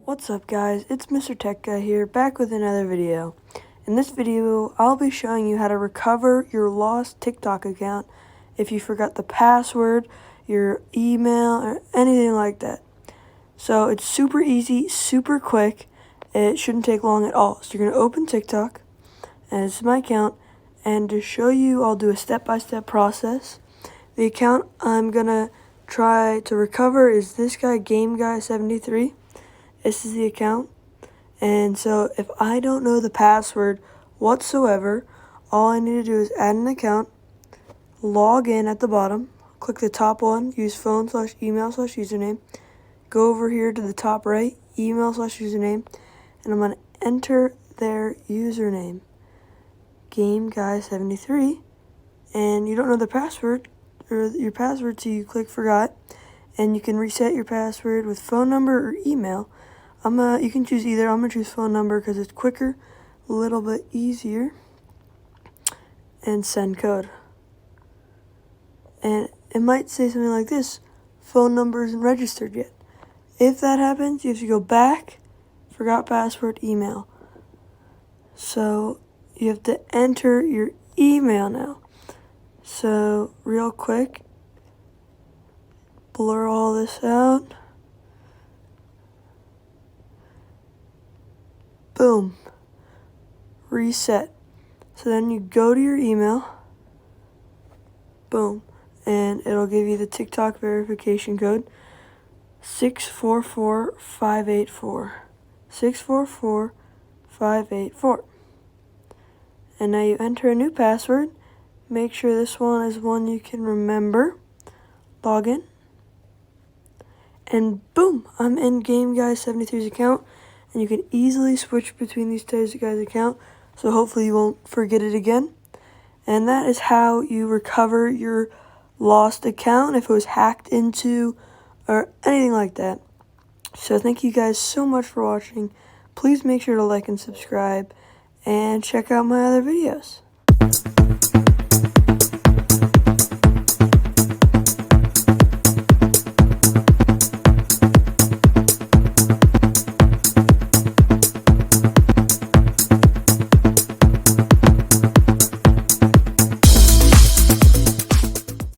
What's up guys, it's Mr. Tech Guy here, back with another video. In this video, I'll be showing you how to recover your lost TikTok account if you forgot the password, your email, or anything like that. So it's super easy, super quick, it shouldn't take long at all. So you're going to open TikTok, and this is my account, and to show you, I'll do a step-by-step process. The account I'm going to try to recover is this guy, GameGuy73. This is the account, and so if I don't know the password whatsoever, all I need to do is add an account, log in at the bottom, click the top one, use phone/email/username, go over here to the top right, email/username, and I'm going to enter their username, GameGuy73, and you don't know the password, or your password, so you click forgot, and you can reset your password with phone number or email. You can choose either. I'm going to choose phone number because it's quicker, a little bit easier, and send code. And it might say something like this: phone number isn't registered yet. If that happens, you have to go back, forgot password, email. So you have to enter your email now. So real quick, blur all this out. Boom. Reset. So then you go to your email. Boom. And it'll give you the TikTok verification code 644584. 644584. And now you enter a new password. Make sure this one is one you can remember. Log in. And boom, I'm in GameGuy73's account. And you can easily switch between these two guys' account, so hopefully you won't forget it again. And that is how you recover your lost account if it was hacked into or anything like that. So thank you guys so much for watching. Please make sure to like and subscribe and check out my other videos.